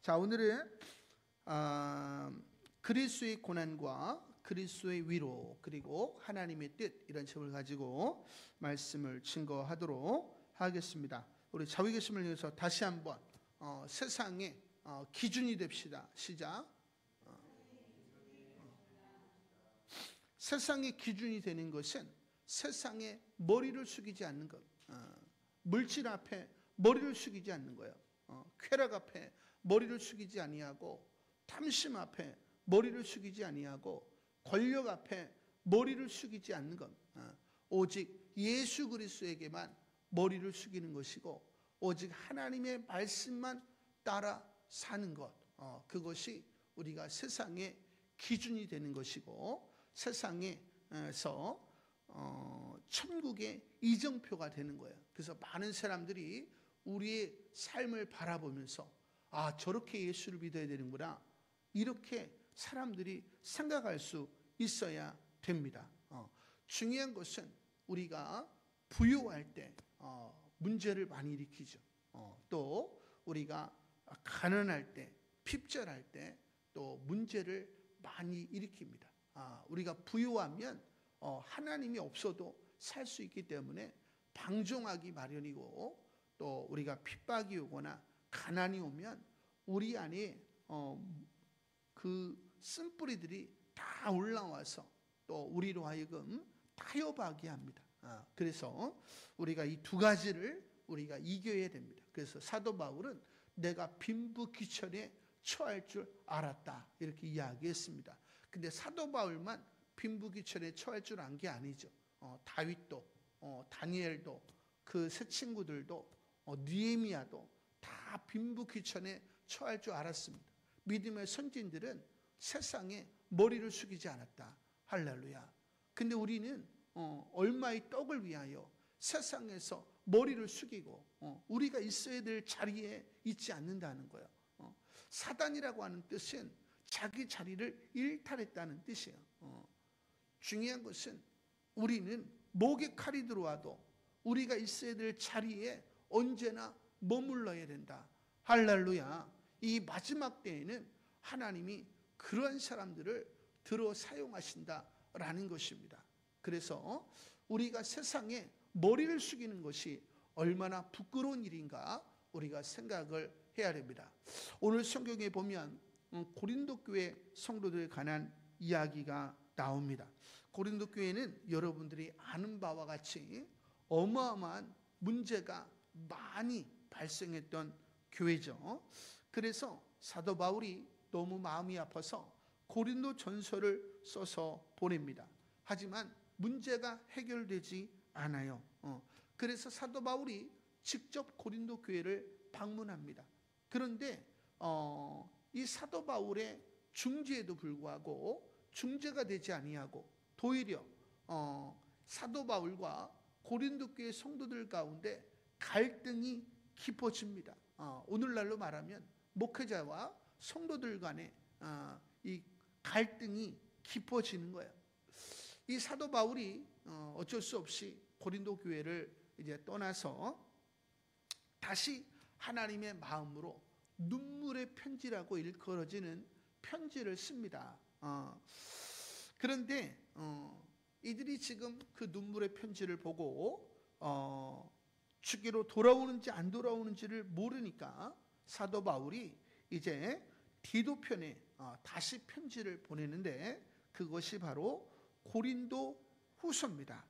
자, 오늘은 그리스도의 고난과 그리스도의 위로 그리고 하나님의 뜻, 이런 제목을 가지고 말씀을 증거하도록 하겠습니다. 우리 자위계심을 위해서 다시 한번 세상의 기준이 됩시다. 시작. 세상의 기준이 되는 것은 세상에 머리를 숙이지 않는 것, 물질 앞에 머리를 숙이지 않는 거예요. 쾌락 앞에 머리를 숙이지 아니하고, 탐심 앞에 머리를 숙이지 아니하고, 권력 앞에 머리를 숙이지 않는 것, 오직 예수 그리스도에게만 머리를 숙이는 것이고, 오직 하나님의 말씀만 따라 사는 것, 그것이 우리가 세상의 기준이 되는 것이고, 세상에서 천국의 이정표가 되는 거예요. 그래서 많은 사람들이 우리의 삶을 바라보면서 저렇게 예수를 믿어야 되는구나, 이렇게 사람들이 생각할 수 있어야 됩니다. 중요한 것은 우리가 부유할 때 문제를 많이 일으키죠. 또 우리가 가난할 때, 핍절할 때 또 문제를 많이 일으킵니다. 우리가 부유하면 하나님이 없어도 살 수 있기 때문에 방종하기 마련이고, 또 우리가 핍박이 오거나 가난이 오면 우리 안에 그 쓴뿌리들이 다 올라와서 또 우리로 하여금 타협하게 합니다. 그래서 우리가 이 두 가지를 우리가 이겨야 됩니다. 그래서 사도 바울은 내가 빈부귀천에 처할 줄 알았다, 이렇게 이야기했습니다. 근데 사도 바울만 빈부귀천에 처할 줄 안 게 아니죠. 다윗도, 다니엘도, 그 세 친구들도, 느헤미야도 다 빈부귀천에 처할 줄 알았습니다. 믿음의 선진들은 세상에 머리를 숙이지 않았다. 할렐루야. 근데 우리는 얼마의 떡을 위하여 세상에서 머리를 숙이고 우리가 있어야 될 자리에 있지 않는다는 거예요. 사단이라고 하는 뜻은 자기 자리를 일탈했다는 뜻이에요. 중요한 것은 우리는 목에 칼이 들어와도 우리가 있어야 될 자리에 언제나 머물러야 된다. 할렐루야. 이 마지막 때에는 하나님이 그런 사람들을 들어 사용하신다라는 것입니다. 그래서 우리가 세상에 머리를 숙이는 것이 얼마나 부끄러운 일인가 우리가 생각을 해야 됩니다. 오늘 성경에 보면 고린도 교회 성도들에 관한 이야기가 나옵니다. 고린도 교회는 여러분들이 아는 바와 같이 어마어마한 문제가 많이 발생했던 교회죠. 그래서 사도 바울이 너무 마음이 아파서 고린도 전서를 써서 보냅니다. 하지만 문제가 해결되지 않아요. 그래서 사도 바울이 직접 고린도 교회를 방문합니다. 그런데 이 사도 바울의 중재에도 불구하고 중재가 되지 아니하고, 도리어 사도 바울과 고린도 교회 성도들 가운데 갈등이 깊어집니다. 오늘날로 말하면 목회자와 성도들 간에 이 갈등이 깊어지는 거예요. 이 사도 바울이 어쩔 수 없이 고린도 교회를 이제 떠나서 다시 하나님의 마음으로 눈물의 편지라고 일컬어지는 편지를 씁니다. 그런데 이들이 지금 그 눈물의 편지를 보고 주기로 돌아오는지 안 돌아오는지를 모르니까 사도 바울이 이제 디도편에 다시 편지를 보내는데, 그것이 바로 고린도 후서입니다.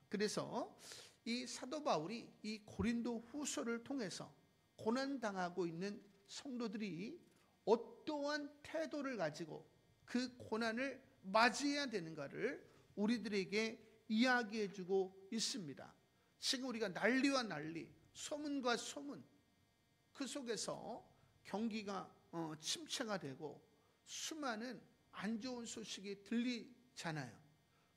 그래서 이 사도 바울이 이 고린도 후서를 통해서 고난당하고 있는 성도들이 어떠한 태도를 가지고 그 고난을 맞이해야 되는가를 우리들에게 이야기해 주고 있습니다. 지금 우리가 난리와 난리, 소문과 소문, 그 속에서 경기가 침체가 되고 수많은 안 좋은 소식이 들리잖아요.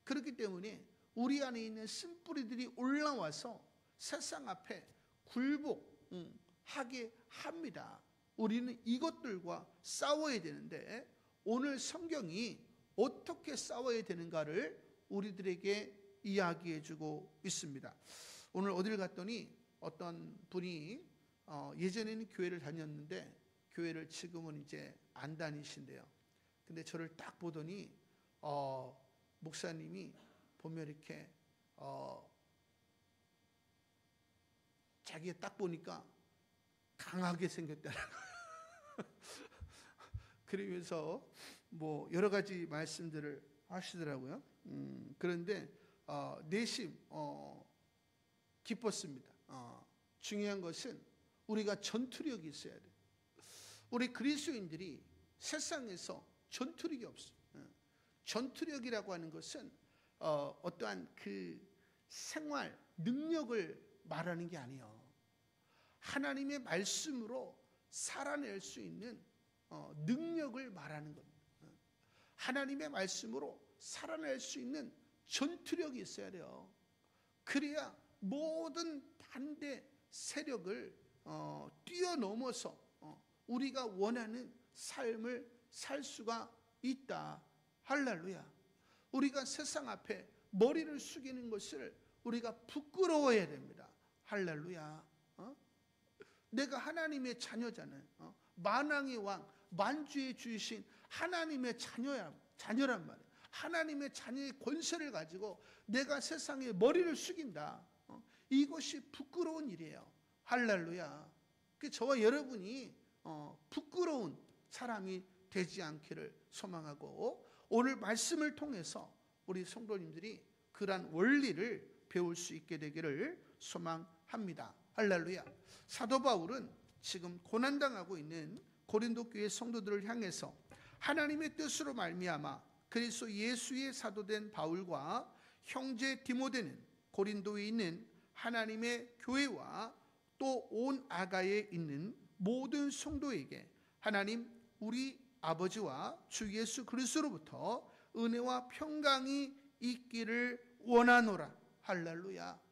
그렇기 때문에 우리 안에 있는 쓴뿌리들이 올라와서 세상 앞에 굴복하게 합니다. 우리는 이것들과 싸워야 되는데, 오늘 성경이 어떻게 싸워야 되는가를 우리들에게 이야기해 주고 있습니다. 오늘 어딜 갔더니 어떤 분이 예전에는 교회를 다녔는데 교회를 지금은 이제 안 다니신대요. 근데 저를 딱 보더니 목사님이 보면 이렇게 자기가 딱 보니까 강하게 생겼다는 거예요. 그러면서 뭐 여러 가지 말씀들을 하시더라고요. 그런데 내심 기뻤습니다. 중요한 것은 우리가 전투력이 있어야 돼요. 우리 그리스도인들이 세상에서 전투력이 없어요. 전투력이라고 하는 것은 어떠한 그 생활 능력을 말하는 게 아니에요. 하나님의 말씀으로 살아낼 수 있는 능력을 말하는 겁니다. 하나님의 말씀으로 살아낼 수 있는 전투력이 있어야 돼요. 그래야 모든 반대 세력을 뛰어넘어서 우리가 원하는 삶을 살 수가 있다. 할렐루야. 우리가 세상 앞에 머리를 숙이는 것을 우리가 부끄러워해야 됩니다. 할렐루야. 내가 하나님의 자녀잖아요. 만왕의 왕, 만주의 주이신 하나님의 자녀란 말이에요. 하나님의 자녀의 권세를 가지고 내가 세상에 머리를 숙인다. 이것이 부끄러운 일이에요. 할렐루야. 저와 여러분이 부끄러운 사람이 되지 않기를 소망하고, 오늘 말씀을 통해서 우리 성도님들이 그러한 원리를 배울 수 있게 되기를 소망합니다. 할렐루야. 사도 바울은 지금 고난당하고 있는 고린도 교회 성도들을 향해서 하나님의 뜻으로 말미암아 그리스도 예수의 사도된 바울과 형제 디모데는 고린도에 있는 하나님의 교회와 또 온 아가에 있는 모든 성도에게 하나님 우리 아버지와 주 예수 그리스도로부터 은혜와 평강이 있기를 원하노라. 할렐루야.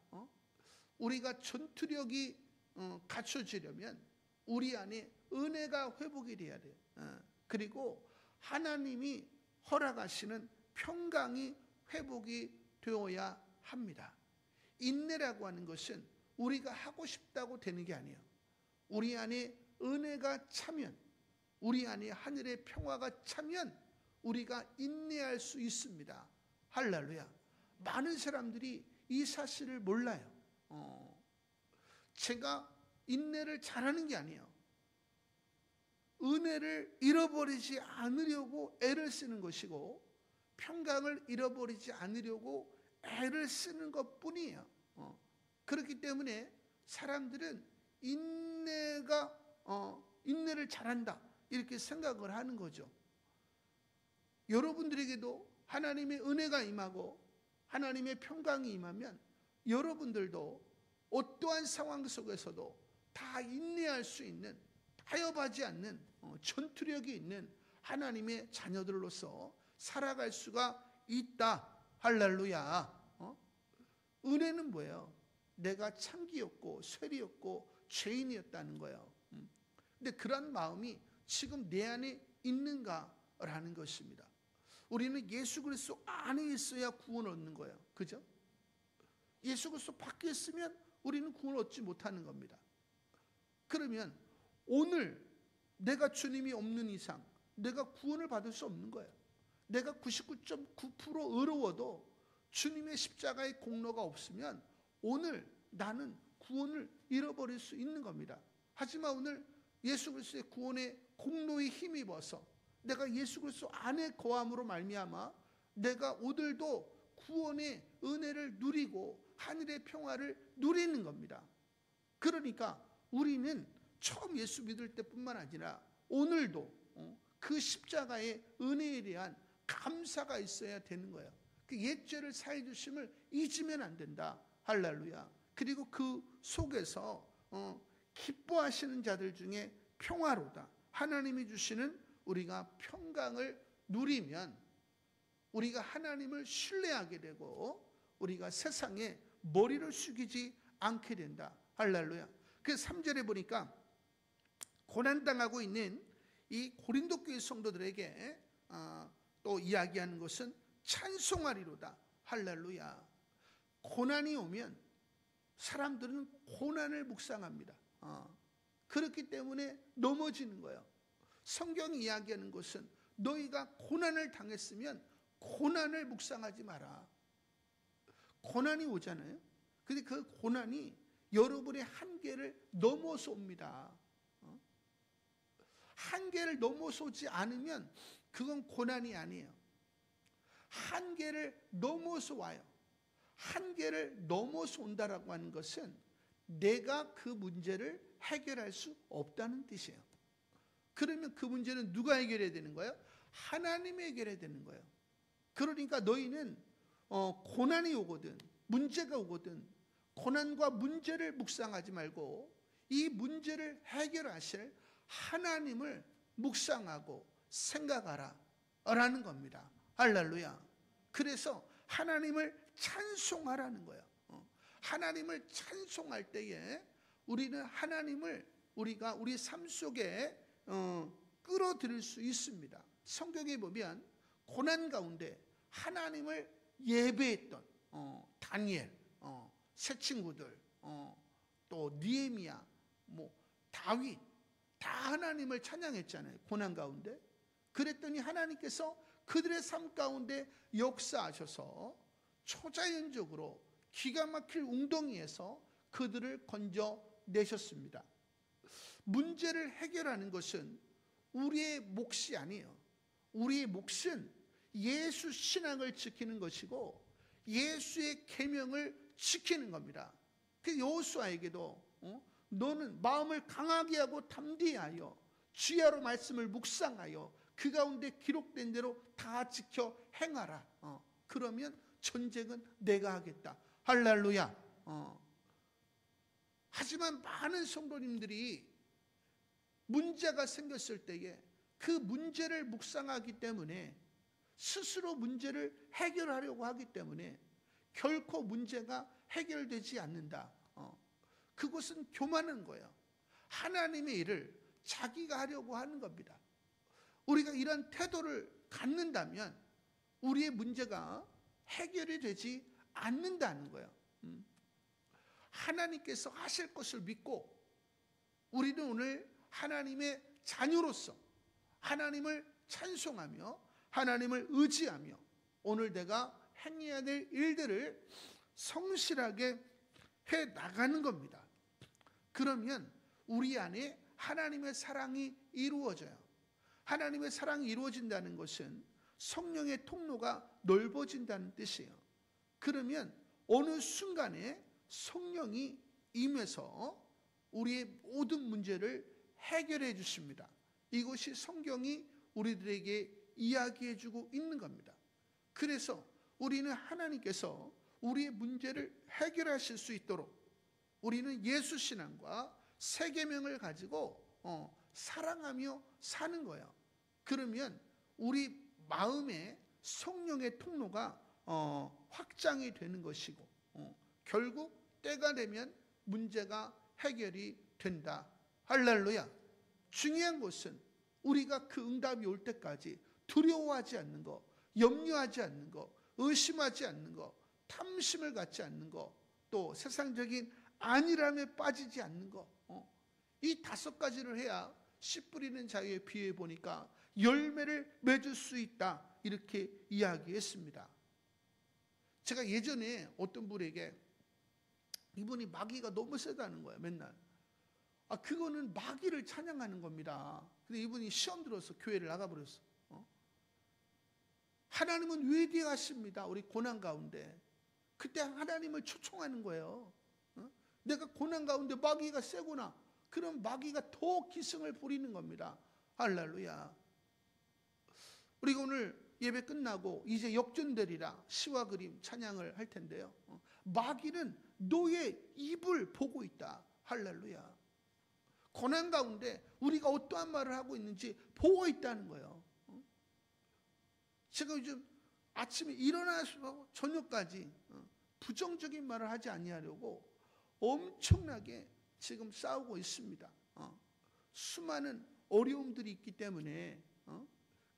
우리가 전투력이 갖춰지려면 우리 안에 은혜가 회복이 돼야 돼요. 그리고 하나님이 허락하시는 평강이 회복이 되어야 합니다. 인내라고 하는 것은 우리가 하고 싶다고 되는 게 아니에요. 우리 안에 은혜가 차면, 우리 안에 하늘의 평화가 차면 우리가 인내할 수 있습니다. 할렐루야. 많은 사람들이 이 사실을 몰라요. 제가 인내를 잘하는 게 아니에요. 은혜를 잃어버리지 않으려고 애를 쓰는 것이고, 평강을 잃어버리지 않으려고 애를 쓰는 것뿐이에요. 그렇기 때문에 사람들은 인내를 잘한다 이렇게 생각을 하는 거죠. 여러분들에게도 하나님의 은혜가 임하고 하나님의 평강이 임하면 여러분들도 어떠한 상황 속에서도 다 인내할 수 있는, 타협하지 않는 전투력이 있는 하나님의 자녀들로서 살아갈 수가 있다. 할렐루야. 은혜는 뭐예요? 내가 창기였고 쇠리였고 죄인이었다는 거예요. 근데 그런 마음이 지금 내 안에 있는가라는 것입니다. 우리는 예수 그리스도 안에 있어야 구원 얻는 거예요. 그죠? 예수 그리스도 밖에 있으면 우리는 구원 얻지 못하는 겁니다. 그러면 오늘 내가 주님이 없는 이상 내가 구원을 받을 수 없는 거예요. 내가 99.9% 의로워도 주님의 십자가의 공로가 없으면 오늘 나는 구원을 잃어버릴 수 있는 겁니다. 하지만 오늘 예수 그리스도의 구원의 공로에 힘입어서 내가 예수 그리스도 안에 거함으로 말미암아 내가 오늘도 구원의 은혜를 누리고 하늘의 평화를 누리는 겁니다. 그러니까 우리는 처음 예수 믿을 때뿐만 아니라 오늘도 그 십자가의 은혜에 대한 감사가 있어야 되는 거예요. 그 옛죄를 사해 주심을 잊으면 안 된다. 할렐루야. 그리고 그 속에서 기뻐하시는 자들 중에 평화로다. 하나님이 주시는 우리가 평강을 누리면 우리가 하나님을 신뢰하게 되고 우리가 세상에 머리를 숙이지 않게 된다. 할렐루야. 그래서 3절에 보니까 고난당하고 있는 이 고린도 교회 성도들에게 또 이야기하는 것은 찬송하리로다. 할렐루야. 고난이 오면 사람들은 고난을 묵상합니다. 그렇기 때문에 넘어지는 거예요. 성경이 이야기하는 것은 너희가 고난을 당했으면 고난을 묵상하지 마라. 고난이 오잖아요. 근데 그 고난이 여러분의 한계를 넘어서 옵니다. 한계를 넘어서 오지 않으면 그건 고난이 아니에요. 한계를 넘어서 와요. 한계를 넘어서 온다라고 하는 것은 내가 그 문제를 해결할 수 없다는 뜻이에요. 그러면 그 문제는 누가 해결해야 되는 거예요? 하나님이 해결해야 되는 거예요. 그러니까 너희는 고난이 오거든, 문제가 오거든, 고난과 문제를 묵상하지 말고 이 문제를 해결하실 하나님을 묵상하고 생각하라 라는 겁니다. 할렐루야. 그래서 하나님을 찬송하라는 거예요. 하나님을 찬송할 때에 우리는 하나님을 우리가 우리 삶 속에 끌어들일 수 있습니다. 성경에 보면 고난 가운데 하나님을 예배했던 다니엘, 새 친구들, 또 느헤미야, 다윗 다 하나님을 찬양했잖아요. 고난 가운데. 그랬더니 하나님께서 그들의 삶 가운데 역사하셔서 초자연적으로 기가 막힐 웅덩이에서 그들을 건져내셨습니다. 문제를 해결하는 것은 우리의 몫이 아니에요. 우리의 몫은 예수 신앙을 지키는 것이고 예수의 계명을 지키는 겁니다. 그 여호수아에게도 너는 마음을 강하게 하고 담대하여 주야로 말씀을 묵상하여 그 가운데 기록된 대로 다 지켜 행하라. 그러면 전쟁은 내가 하겠다. 할렐루야. 하지만 많은 성도님들이 문제가 생겼을 때에 그 문제를 묵상하기 때문에 스스로 문제를 해결하려고 하기 때문에 결코 문제가 해결되지 않는다. 그것은 교만한 거예요. 하나님의 일을 자기가 하려고 하는 겁니다. 우리가 이런 태도를 갖는다면 우리의 문제가 해결이 되지 않는다는 거예요. 하나님께서 하실 것을 믿고 우리는 오늘 하나님의 자녀로서 하나님을 찬송하며 하나님을 의지하며 오늘 내가 행해야 될 일들을 성실하게 해 나가는 겁니다. 그러면 우리 안에 하나님의 사랑이 이루어져요. 하나님의 사랑이 이루어진다는 것은 성령의 통로가 넓어진다는 뜻이에요. 그러면 어느 순간에 성령이 임해서 우리의 모든 문제를 해결해 주십니다. 이것이 성경이 우리들에게 이야기해 주고 있는 겁니다. 그래서 우리는 하나님께서 우리의 문제를 해결하실 수 있도록 우리는 예수 신앙과 새 계명을 가지고 사랑하며 사는 거예요. 그러면 우리 마음에 성령의 통로가 확장이 되는 것이고 결국 때가 되면 문제가 해결이 된다. 할렐루야. 중요한 것은 우리가 그 응답이 올 때까지 두려워하지 않는 거, 염려하지 않는 거, 의심하지 않는 거, 탐심을 갖지 않는 거, 또 세상적인 안일함에 빠지지 않는 거, 이 5가지를 해야 씨 뿌리는 자유에 비유해 보니까 열매를 맺을 수 있다 이렇게 이야기했습니다. 제가 예전에 어떤 분에게 이분이 마귀가 너무 세다는 거예요. 맨날 그거는 마귀를 찬양하는 겁니다. 근데 이분이 시험 들어서 교회를 나가버렸어. 하나님은 위대하십니다. 우리 고난 가운데 그때 하나님을 초청하는 거예요. 내가 고난 가운데 마귀가 세구나. 그럼 마귀가 더 기승을 부리는 겁니다. 할렐루야. 우리가 오늘 예배 끝나고 이제 역전되리라 시와 그림 찬양을 할 텐데요. 마귀는 너의 입을 보고 있다. 할렐루야. 고난 가운데 우리가 어떠한 말을 하고 있는지 보고 있다는 거예요. 제가 요즘 아침에 일어나서 저녁까지 부정적인 말을 하지 아니하려고 엄청나게 지금 싸우고 있습니다. 수많은 어려움들이 있기 때문에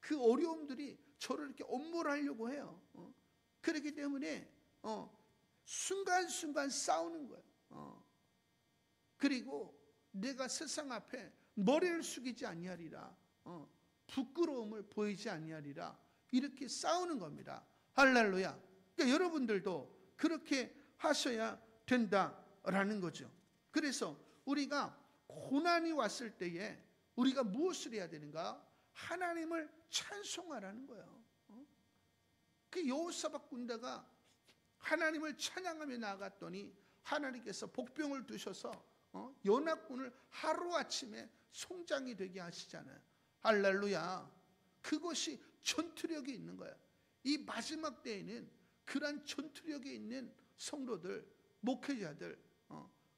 그 어려움들이 저를 이렇게 엄몰하려고 해요. 그렇기 때문에 순간순간 싸우는 거예요. 그리고 내가 세상 앞에 머리를 숙이지 아니하리라. 부끄러움을 보이지 아니하리라. 이렇게 싸우는 겁니다. 할렐루야. 그러니까 여러분들도 그렇게 하셔야 된다라는 거죠. 그래서 우리가 고난이 왔을 때에 우리가 무엇을 해야 되는가? 하나님을 찬송하라는 거예요. 그 여호사밧 군대가 하나님을 찬양하며 나아갔더니 하나님께서 복병을 두셔서 연합군을 하루아침에 송장이 되게 하시잖아요. 할렐루야. 그것이 전투력이 있는 거예요. 이 마지막 때에는 그런 전투력이 있는 성도들, 목회자들,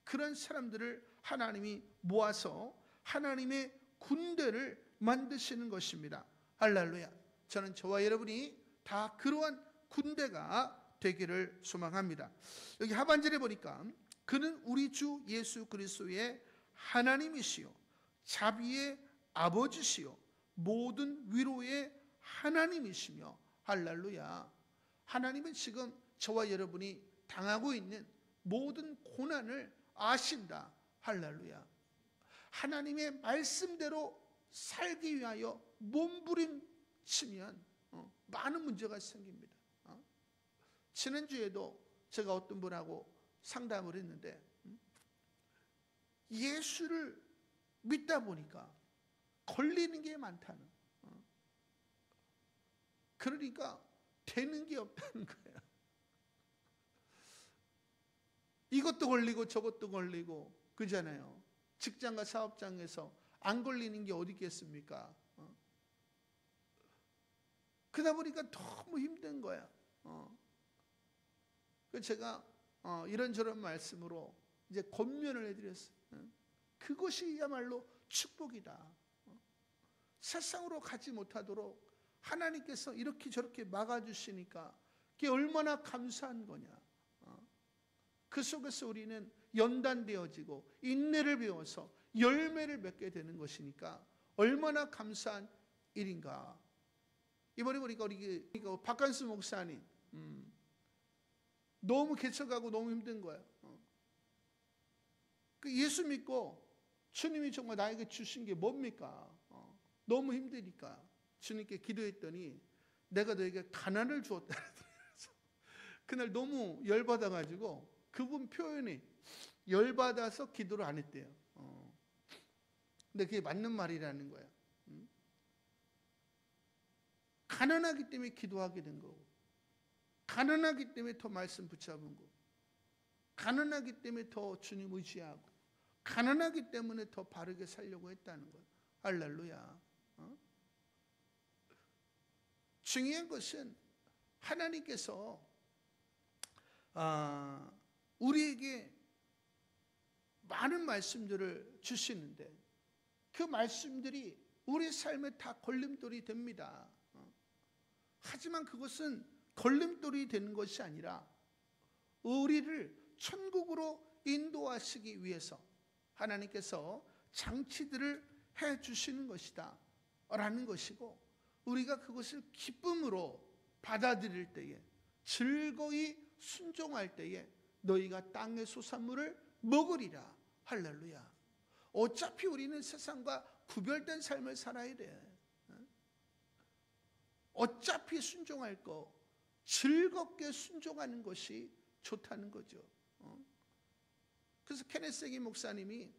그런 사람들을 하나님이 모아서 하나님의 군대를 만드시는 것입니다. 할렐루야. 저는 저와 여러분이 다 그러한 군대가 되기를 소망합니다. 여기 하반절에 보니까 그는 우리 주 예수 그리스도의 하나님이시요 자비의 아버지시요 모든 위로의 하나님이시며. 할렐루야. 하나님은 지금 저와 여러분이 당하고 있는 모든 고난을 아신다. 할렐루야. 하나님의 말씀대로 살기 위하여 몸부림치면 많은 문제가 생깁니다. 지난주에도 제가 어떤 분하고 상담을 했는데 예수를 믿다 보니까 걸리는 게 많다는, 그러니까 되는 게 없다는 거예요. 이것도 걸리고 저것도 걸리고 그잖아요. 직장과 사업장에서 안 걸리는 게 어디 있겠습니까? 그러다 보니까 너무 힘든 거야. 제가 이런저런 말씀으로 이제 권면을 해드렸어요. 그것이야말로 축복이다. 세상으로 가지 못하도록 하나님께서 이렇게 저렇게 막아주시니까 그게 얼마나 감사한 거냐. 그 속에서 우리는 연단되어지고 인내를 배워서 열매를 맺게 되는 것이니까 얼마나 감사한 일인가. 이번에 보니까 우리 박관수 목사님 너무 개척하고 너무 힘든 거예요. 그 예수 믿고 주님이 정말 나에게 주신 게 뭡니까? 너무 힘드니까 주님께 기도했더니 내가 너에게 가난을 주었다. 그날 너무 열받아가지고 그분 표현이 열받아서 기도를 안 했대요. 근데 그게 맞는 말이라는 거예요. 가난하기 때문에 기도하게 된 거고, 가난하기 때문에 더 말씀 붙잡은 거고, 가난하기 때문에 더 주님 의지하고, 가난하기 때문에 더 바르게 살려고 했다는 거예요. 할렐루야. 중요한 것은 하나님께서 우리에게 많은 말씀들을 주시는데 그 말씀들이 우리 삶에 다 걸림돌이 됩니다. 하지만 그것은 걸림돌이 되는 것이 아니라 우리를 천국으로 인도하시기 위해서 하나님께서 장치들을 해주시는 것이다 라는 것이고, 우리가 그것을 기쁨으로 받아들일 때에, 즐거이 순종할 때에 너희가 땅의 소산물을 먹으리라. 할렐루야. 어차피 우리는 세상과 구별된 삶을 살아야 돼. 어차피 순종할 거 즐겁게 순종하는 것이 좋다는 거죠. 그래서 케네스 해긴 목사님이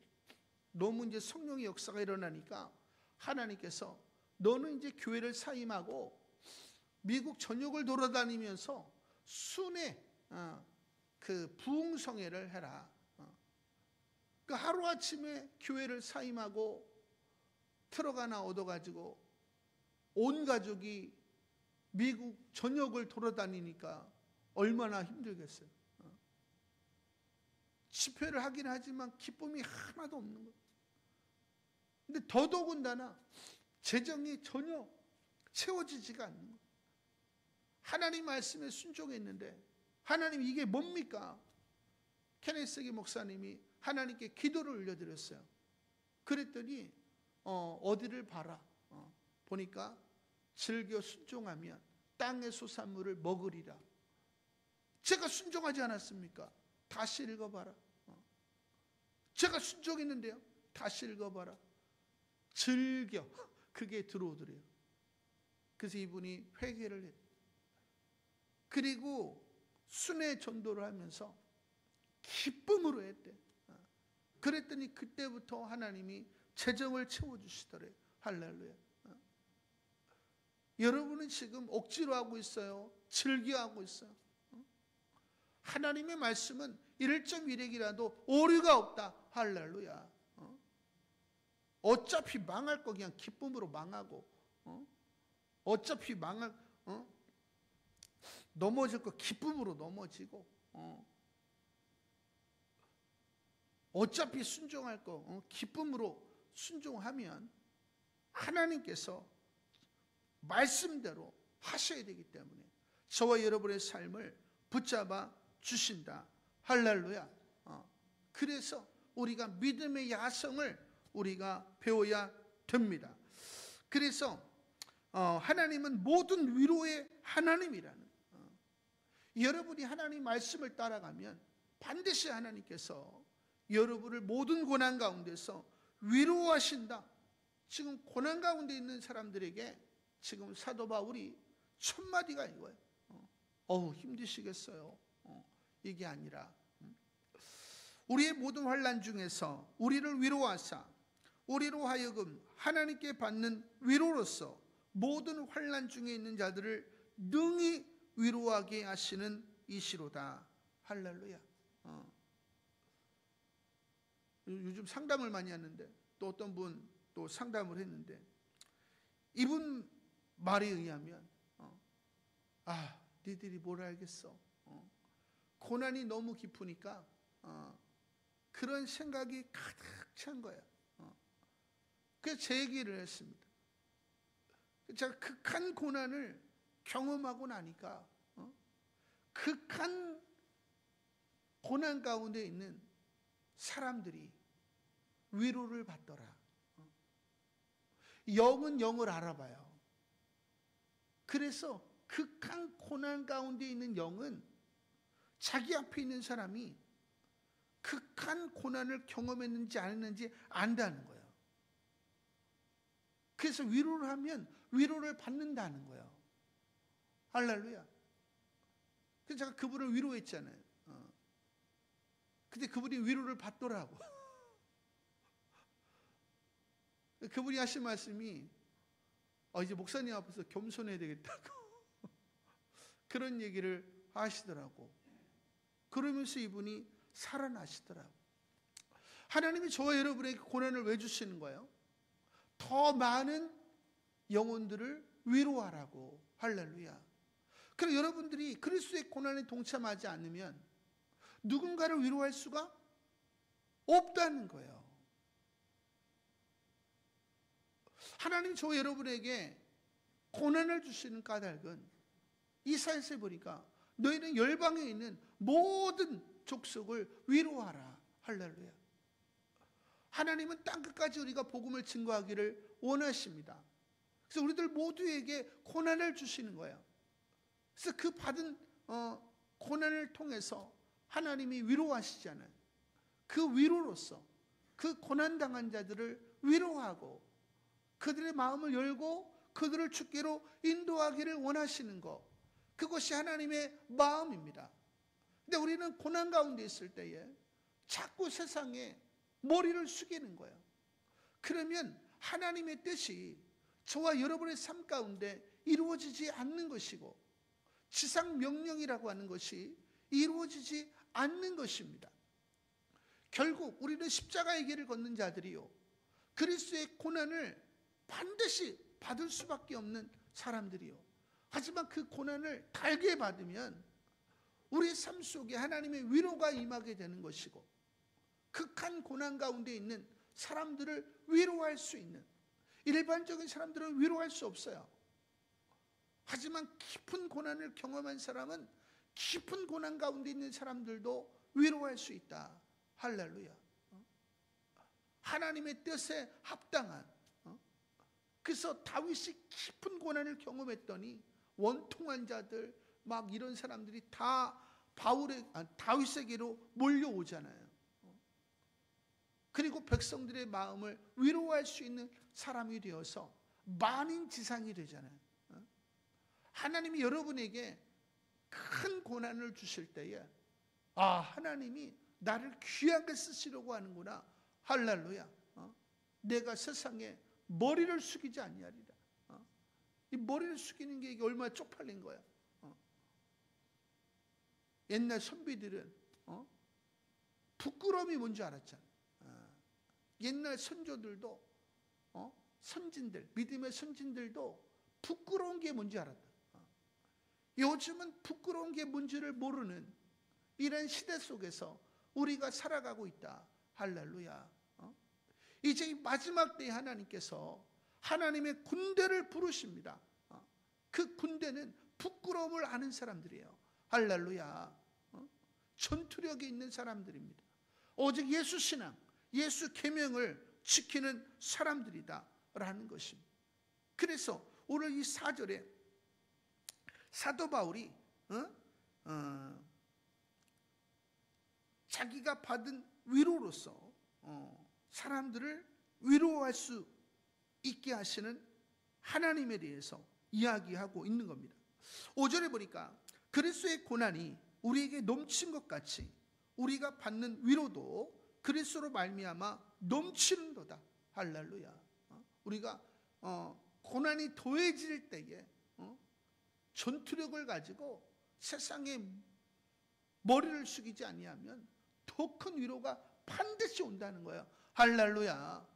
너무 이제 성령의 역사가 일어나니까 하나님께서 너는 이제 교회를 사임하고 미국 전역을 돌아다니면서 순회 그 부흥성회를 해라. 그 하루아침에 교회를 사임하고 트럭 하나 얻어가지고 온 가족이 미국 전역을 돌아다니니까 얼마나 힘들겠어요. 집회를 하긴 하지만 기쁨이 하나도 없는 거예요. 근데 더더군다나 재정이 전혀 채워지지가 않는 거예요. 하나님 말씀에 순종했는데 하나님 이게 뭡니까? 케네스 해긴 목사님이 하나님께 기도를 올려드렸어요. 그랬더니 어디를 봐라. 보니까 즐겨 순종하면 땅의 소산물을 먹으리라. 제가 순종하지 않았습니까? 다시 읽어봐라. 제가 순종했는데요. 다시 읽어봐라. 즐겨. 그게 들어오더래요. 그래서 이분이 회개를 했. 그리고 순회 전도를 하면서 기쁨으로 했대. 그랬더니 그때부터 하나님이 재정을 채워주시더래요. 할렐루야. 여러분은 지금 억지로 하고 있어요? 즐겨하고 있어요? 하나님의 말씀은 1.1핵이라도 오류가 없다. 할렐루야. 어차피 망할 거 그냥 기쁨으로 망하고, 어차피 넘어질 거 기쁨으로 넘어지고, 어차피 순종할 거 기쁨으로 순종하면 하나님께서 말씀대로 하셔야 되기 때문에 저와 여러분의 삶을 붙잡아 주신다. 할렐루야. 그래서 우리가 믿음의 야성을 우리가 배워야 됩니다. 그래서 하나님은 모든 위로의 하나님이라는, 여러분이 하나님 말씀을 따라가면 반드시 하나님께서 여러분을 모든 고난 가운데서 위로하신다. 지금 고난 가운데 있는 사람들에게 지금 사도 바울이 첫 마디가 이거예요. 힘드시겠어요. 이게 아니라 우리의 모든 환난 중에서 우리를 위로하사 우리로 하여금 하나님께 받는 위로로서 모든 환난 중에 있는 자들을 능히 위로하게 하시는 이시로다. 할렐루야. 요즘 상담을 많이 하는데 또 어떤 분 또 상담을 했는데 이분 말에 의하면 니들이 뭘 알겠어. 고난이 너무 깊으니까 그런 생각이 가득 찬 거야. 그래서 제 얘기를 했습니다. 제가 극한 고난을 경험하고 나니까 극한 고난 가운데 있는 사람들이 위로를 받더라. 영은 영을 알아봐요. 그래서 극한 고난 가운데 있는 영은 자기 앞에 있는 사람이 극한 고난을 경험했는지 안 했는지 안다는 거예요. 그래서 위로를 하면 위로를 받는다는 거예요. 할렐루야. 그래서 제가 그분을 위로했잖아요. 근데 그분이 위로를 받더라고. 그분이 하신 말씀이 이제 목사님 앞에서 겸손해야 되겠다고 그런 얘기를 하시더라고. 그러면서 이분이 살아나시더라고. 하나님이 저와 여러분에게 고난을 왜 주시는 거예요? 더 많은 영혼들을 위로하라고. 할렐루야. 그럼 여러분들이 그리스도의 고난에 동참하지 않으면 누군가를 위로할 수가 없다는 거예요. 하나님 저와 여러분에게 고난을 주시는 까닭은 이사야서에 보니까 너희는 열방에 있는 모든 족속을 위로하라. 할렐루야. 하나님은 땅끝까지 우리가 복음을 증거하기를 원하십니다. 그래서 우리들 모두에게 고난을 주시는 거예요. 그래서 그 받은 고난을 통해서 하나님이 위로하시잖아요. 그 위로로서 그 고난당한 자들을 위로하고 그들의 마음을 열고 그들을 주께로 인도하기를 원하시는 것, 그것이 하나님의 마음입니다. 근데 우리는 고난 가운데 있을 때에 자꾸 세상에 머리를 숙이는 거예요. 그러면 하나님의 뜻이 저와 여러분의 삶 가운데 이루어지지 않는 것이고 지상 명령이라고 하는 것이 이루어지지 않는 것입니다. 결국 우리는 십자가의 길을 걷는 자들이요, 그리스도의 고난을 반드시 받을 수밖에 없는 사람들이요, 하지만 그 고난을 달게 받으면 우리 삶 속에 하나님의 위로가 임하게 되는 것이고 극한 고난 가운데 있는 사람들을 위로할 수 있는, 일반적인 사람들은 위로할 수 없어요. 하지만 깊은 고난을 경험한 사람은 깊은 고난 가운데 있는 사람들도 위로할 수 있다. 할렐루야. 하나님의 뜻에 합당한, 그래서 다윗이 깊은 고난을 경험했더니 원통한 자들 막 이런 사람들이 다 다윗에게로 몰려오잖아요. 그리고 백성들의 마음을 위로할 수 있는 사람이 되어서 만인지상이 되잖아요. 하나님이 여러분에게 큰 고난을 주실 때에 하나님이 나를 귀하게 쓰시려고 하는구나. 할렐루야. 내가 세상에 머리를 숙이지 아니하리라. 이 머리를 숙이는 게 이게 얼마나 쪽팔린 거야. 옛날 선비들은 부끄러움이 뭔지 알았잖아. 옛날 선조들도 선진들, 믿음의 선진들도 부끄러운 게 뭔지 알았다. 요즘은 부끄러운 게 뭔지를 모르는 이런 시대 속에서 우리가 살아가고 있다. 할렐루야. 이제 이 마지막 때에 하나님께서 하나님의 군대를 부르십니다. 그 군대는 부끄러움을 아는 사람들이에요. 할렐루야. 전투력이 있는 사람들입니다. 오직 예수 신앙, 예수 계명을 지키는 사람들이다 라는 것입니다. 그래서 오늘 이 4절에 사도 바울이 자기가 받은 위로로서 사람들을 위로할 수 있게 하시는 하나님에 대해서 이야기하고 있는 겁니다. 5절에 보니까 그리스도의 고난이 우리에게 넘친 것 같이 우리가 받는 위로도 그리스도로 말미암아 넘치는도다. 할렐루야. 우리가 고난이 더해질 때에 전투력을 가지고 세상에 머리를 숙이지 아니하면 더 큰 위로가 반드시 온다는 거예요. 할렐루야.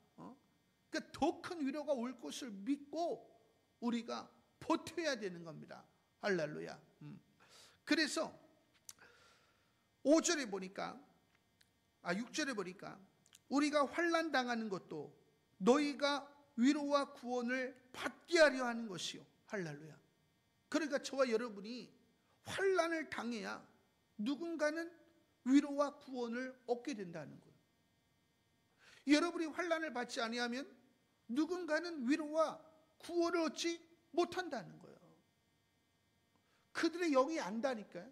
그러니까 더 큰 위로가 올 것을 믿고 우리가 버텨야 되는 겁니다. 할렐루야. 그래서 5절에 보니까 6절에 보니까 우리가 환난 당하는 것도 너희가 위로와 구원을 받게 하려 하는 것이요. 할렐루야. 그러니까 저와 여러분이 환난을 당해야 누군가는 위로와 구원을 얻게 된다는 거예요. 여러분이 환난을 받지 아니하면 누군가는 위로와 구원을 얻지 못한다는 거예요. 그들의 영이 안다니까요.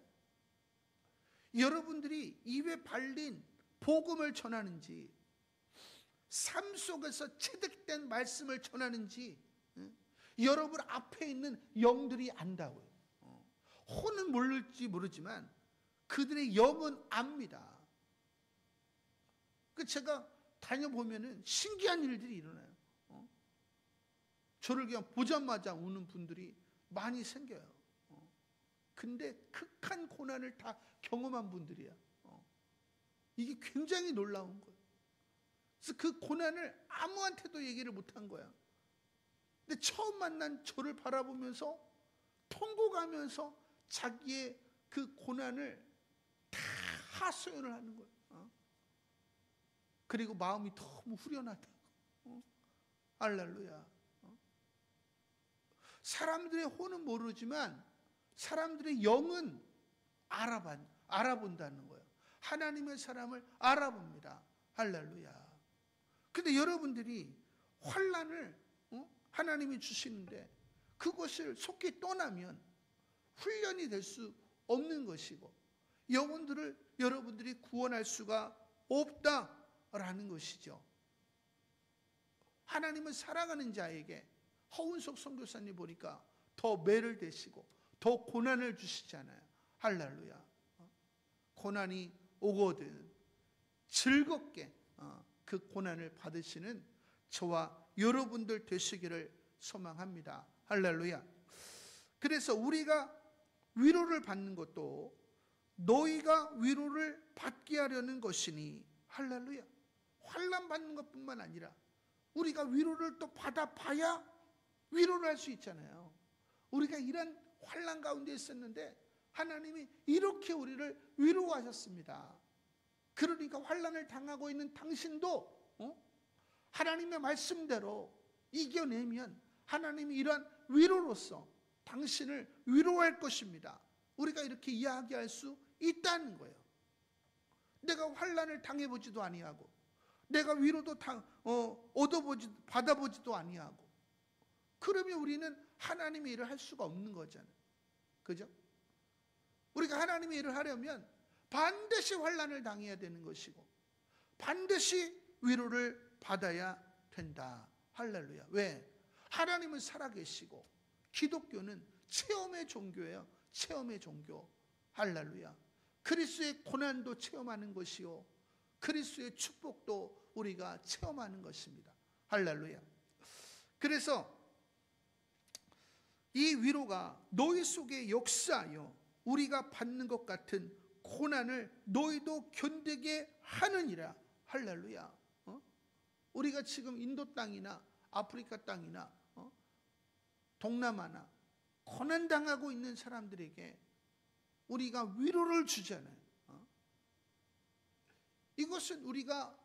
여러분들이 입에 발린 복음을 전하는지 삶 속에서 체득된 말씀을 전하는지 여러분 앞에 있는 영들이 안다고요. 혼은 모를지 모르지만 그들의 영은 압니다. 제가 다녀보면은 신기한 일들이 일어나요. 저를 그냥 보자마자 우는 분들이 많이 생겨요. 근데 극한 고난을 다 경험한 분들이야. 이게 굉장히 놀라운 거예요. 그래서 그 고난을 아무한테도 얘기를 못한 거야. 근데 처음 만난 저를 바라보면서 통곡하면서 자기의 그 고난을 다 하소연을 하는 거예요. 그리고 마음이 너무 후련하다고. 할렐루야. 사람들의 혼은 모르지만 사람들의 영은 알아본다는 거예요. 하나님의 사람을 알아봅니다. 할렐루야. 근데 여러분들이 환난을 하나님이 주시는데 그것을 속히 떠나면 훈련이 될 수 없는 것이고 영혼들을 여러분들이 구원할 수가 없다라는 것이죠. 하나님은 사랑하는 자에게 허운석 선교사님 보니까 더 매를 대시고 더 고난을 주시잖아요. 할렐루야. 고난이 오거든 즐겁게 그 고난을 받으시는 저와 여러분들 되시기를 소망합니다. 할렐루야. 그래서 우리가 위로를 받는 것도 너희가 위로를 받게 하려는 것이니 할렐루야. 환난 받는 것뿐만 아니라 우리가 위로를 또 받아봐야 위로를 할 수 있잖아요. 우리가 이런 환난 가운데 있었는데 하나님이 이렇게 우리를 위로하셨습니다. 그러니까 환난을 당하고 있는 당신도 하나님의 말씀대로 이겨내면 하나님이 이러한 위로로서 당신을 위로할 것입니다. 우리가 이렇게 이야기할 수 있다는 거예요. 내가 환난을 당해보지도 아니하고 내가 위로도 받아보지도 아니하고 그러면 우리는 하나님의 일을 할 수가 없는 거잖아요. 그죠? 우리가 하나님의 일을 하려면 반드시 환난을 당해야 되는 것이고 반드시 위로를 받아야 된다. 할렐루야. 왜? 하나님은 살아계시고 기독교는 체험의 종교예요. 체험의 종교. 할렐루야. 그리스도의 고난도 체험하는 것이요, 그리스도의 축복도 우리가 체험하는 것입니다. 할렐루야. 그래서 이 위로가 너희 속에 역사하여 우리가 받는 것 같은 고난을 너희도 견디게 하느니라. 할렐루야. 우리가 지금 인도 땅이나 아프리카 땅이나 동남아나 고난당하고 있는 사람들에게 우리가 위로를 주잖아요. 이것은 우리가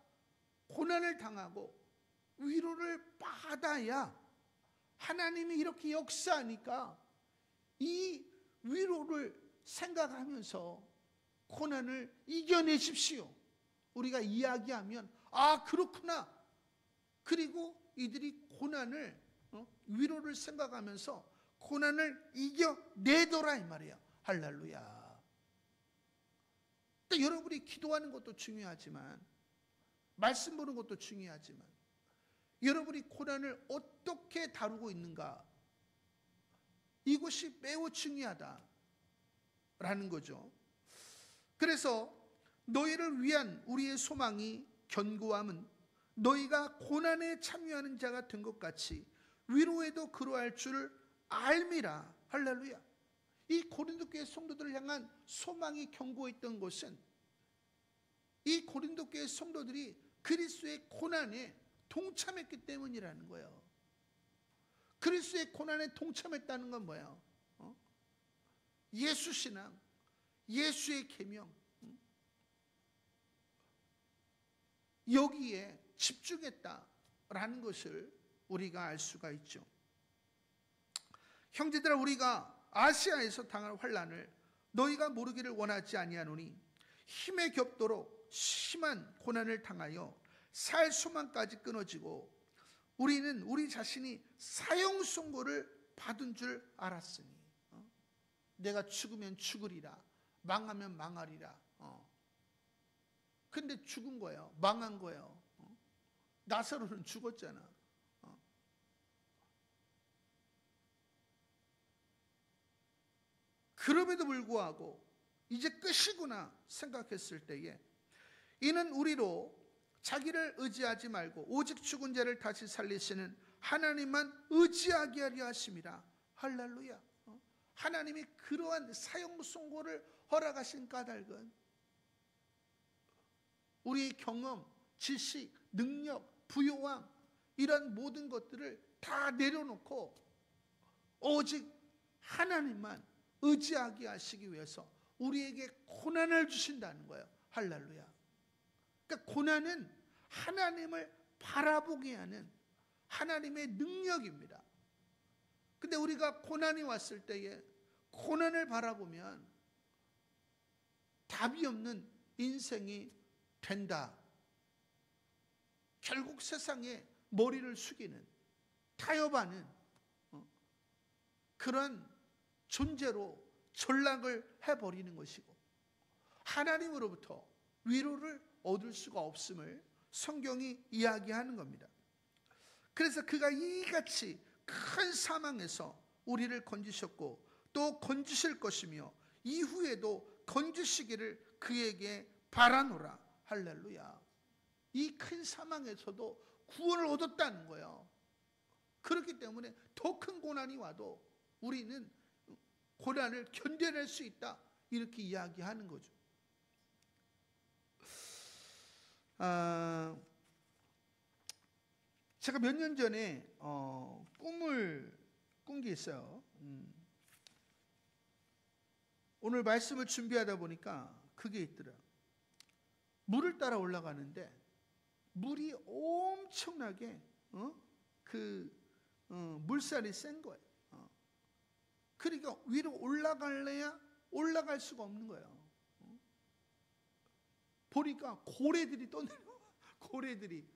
고난을 당하고 위로를 받아야 하나님이 이렇게 역사하니까 이 위로를 생각하면서 고난을 이겨내십시오. 우리가 이야기하면 아 그렇구나. 그리고 이들이 고난을 위로를 생각하면서 고난을 이겨내더라 이 말이야. 할렐루야. 또 여러분이 기도하는 것도 중요하지만, 말씀 보는 것도 중요하지만, 여러분이 고난을 어떻게 다루고 있는가, 이것이 매우 중요하다라는 거죠. 그래서 너희를 위한 우리의 소망이 견고함은 너희가 고난에 참여하는 자가 된 것 같이 위로에도 그러할 줄 알미라. 할렐루야. 이 고린도 교회 성도들을 향한 소망이 견고했던 것은 이 고린도 교회 성도들이 그리스도의 고난에 동참했기 때문이라는 거예요. 그리스도의 고난에 동참했다는 건 뭐예요? 예수 신앙, 예수의 계명, 여기에 집중했다라는 것을 우리가 알 수가 있죠. 형제들아, 우리가 아시아에서 당할 환난을 너희가 모르기를 원하지 아니하노니 힘에 겹도록 심한 고난을 당하여 살 소망까지 끊어지고 우리는 우리 자신이 사형 선고를 받은 줄 알았으니 내가 죽으면 죽으리라, 망하면 망하리라. 근데 죽은 거예요. 망한 거예요. 나사로는 죽었잖아. 그럼에도 불구하고 이제 끝이구나 생각했을 때에 이는 우리로 자기를 의지하지 말고 오직 죽은 자를 다시 살리시는 하나님만 의지하게 하려 하심이라. 할렐루야. 하나님이 그러한 사형 선고를 허락하신 까닭은 우리의 경험, 지식, 능력, 부요함 이런 모든 것들을 다 내려놓고 오직 하나님만 의지하게 하시기 위해서 우리에게 고난을 주신다는 거예요. 할렐루야. 그러니까 고난은 하나님을 바라보게 하는 하나님의 능력입니다. 근데 우리가 고난이 왔을 때에 고난을 바라보면 답이 없는 인생이 된다. 결국 세상에 머리를 숙이는, 타협하는 그런 존재로 전락을 해버리는 것이고 하나님으로부터 위로를 얻을 수가 없음을 성경이 이야기하는 겁니다. 그래서 그가 이같이 큰 사망에서 우리를 건지셨고 또 건지실 것이며 이후에도 건지시기를 그에게 바라노라. 할렐루야. 이 큰 사망에서도 구원을 얻었다는 거예요. 그렇기 때문에 더 큰 고난이 와도 우리는 고난을 견뎌낼 수 있다, 이렇게 이야기하는 거죠. 제가 몇 년 전에 꿈을 꾼 게 있어요. 오늘 말씀을 준비하다 보니까 그게 있더라. 물을 따라 올라가는데 물이 엄청나게 물살이 센 거예요. 그러니까 위로 올라갈래야 올라갈 수가 없는 거예요. 보니까 고래들이 떠내려와. 고래들이.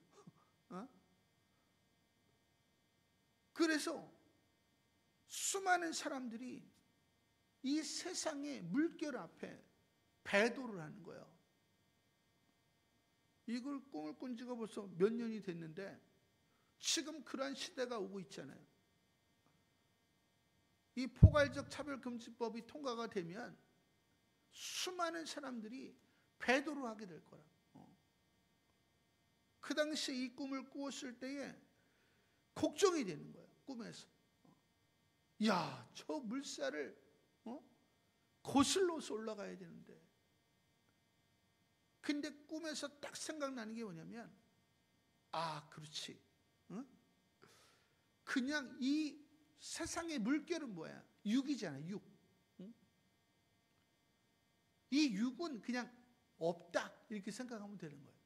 그래서 수많은 사람들이 이 세상의 물결 앞에 배도를 하는 거예요. 이걸 꿈을 꾼 지가 벌써 몇 년이 됐는데 지금 그러한 시대가 오고 있잖아요. 이 포괄적 차별금지법이 통과가 되면 수많은 사람들이 배도를 하게 될 거라. 그 당시에 이 꿈을 꾸었을 때에 걱정이 되는 거예요. 꿈에서. 야, 저 물살을 거슬러서 올라가야 되는데. 근데 꿈에서 딱 생각나는 게 뭐냐면, 아, 그렇지. 그냥 이 세상의 물결은 뭐야? 육이잖아, 육. 이 육은 그냥 없다, 이렇게 생각하면 되는 거예요.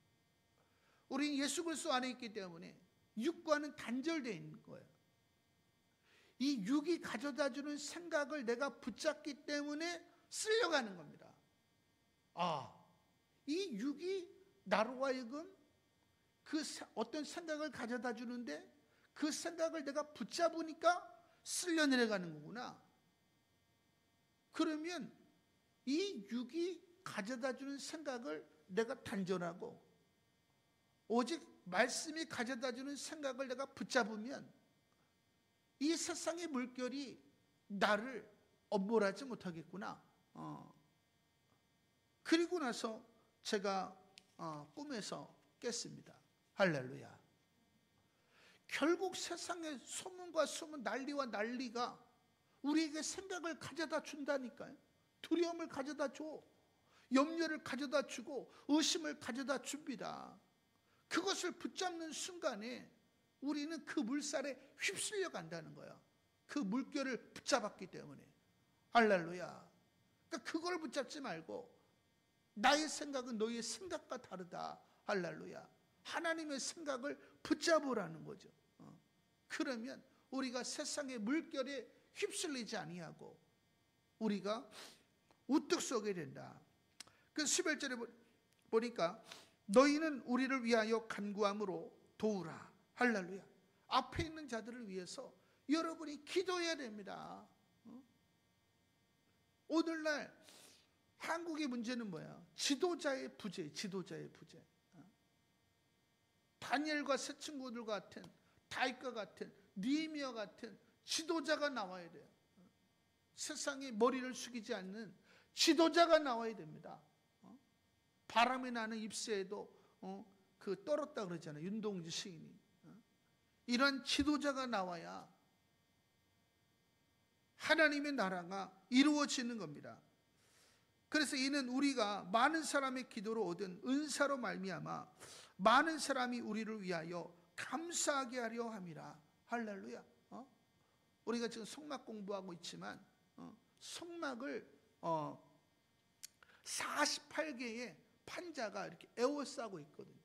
우리는 예수 그리스도 안에 있기 때문에 육과는 단절되어 있는 거예요. 이 육이 가져다주는 생각을 내가 붙잡기 때문에 쓸려가는 겁니다. 아, 이 육이 나로 하여금 그 어떤 생각을 가져다 주는데 그 생각을 내가 붙잡으니까 쓸려 내려가는 거구나. 그러면 이 육이 가져다 주는 생각을 내가 단절하고 오직 말씀이 가져다 주는 생각을 내가 붙잡으면 이 세상의 물결이 나를 엄몰하지 못하겠구나. 그리고 나서 제가 꿈에서 깼습니다. 할렐루야. 결국 세상의 소문과 소문, 난리와 난리가 우리에게 생각을 가져다 준다니까요. 두려움을 가져다 줘. 염려를 가져다 주고 의심을 가져다 줍니다. 그것을 붙잡는 순간에 우리는 그 물살에 휩쓸려 간다는 거야. 그 물결을 붙잡았기 때문에. 할렐루야. 그러니까 그걸 붙잡지 말고 나의 생각은 너의 생각과 다르다. 할렐루야. 하나님의 생각을 붙잡으라는 거죠. 그러면 우리가 세상의 물결에 휩쓸리지 아니하고 우리가 우뚝 서게 된다. 그 11절에 보니까 너희는 우리를 위하여 간구함으로 도우라. 할렐루야. 앞에 있는 자들을 위해서 여러분이 기도해야 됩니다. 오늘날 한국의 문제는 뭐야? 지도자의 부재, 지도자의 부재. 다니엘과 새 친구들 같은, 다윗과 같은, 느헤미야 같은 지도자가 나와야 돼요. 세상에 머리를 숙이지 않는 지도자가 나와야 됩니다. 바람이 나는 잎새에도 그 떨었다 그러잖아요. 윤동주 시인이. 이런 지도자가 나와야 하나님의 나라가 이루어지는 겁니다. 그래서 이는 우리가 많은 사람의 기도로 얻은 은사로 말미암아 많은 사람이 우리를 위하여 감사하게 하려 함이라. 할렐루야. 우리가 지금 성막 공부하고 있지만 성막을 48개의 판자가 이렇게 에워싸고 있거든요.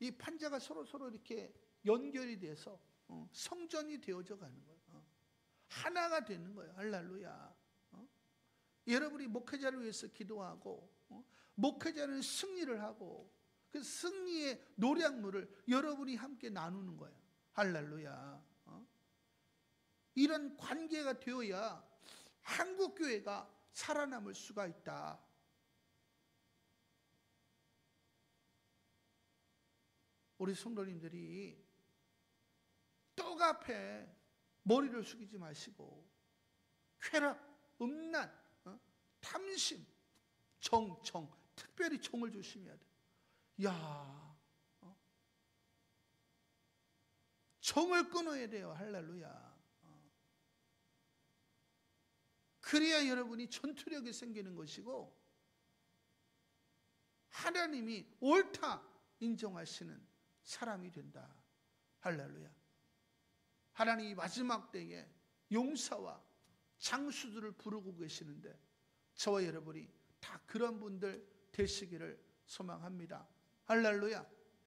이 판자가 서로 이렇게 연결이 돼서 성전이 되어져 가는 거예요. 하나가 되는 거예요. 할렐루야. 여러분이 목회자를 위해서 기도하고 목회자는 승리를 하고 그 승리의 노량물을 여러분이 함께 나누는 거예요. 할렐루야. 이런 관계가 되어야 한국교회가 살아남을 수가 있다. 우리 성도님들이 떡 앞에 머리를 숙이지 마시고 쾌락, 음란, 탐심, 정, 특별히 정을 조심해야 돼. 야, 정을 끊어야 돼요. 할렐루야. 그래야 여러분이 전투력이 생기는 것이고 하나님이 옳다 인정하시는 사람이 된다. 할렐루야. 하나님이 마지막 때에 용사와 장수들을 부르고 계시는데 저와 여러분이 다 그런 분들 되시기를 소망합니다. 할렐루야.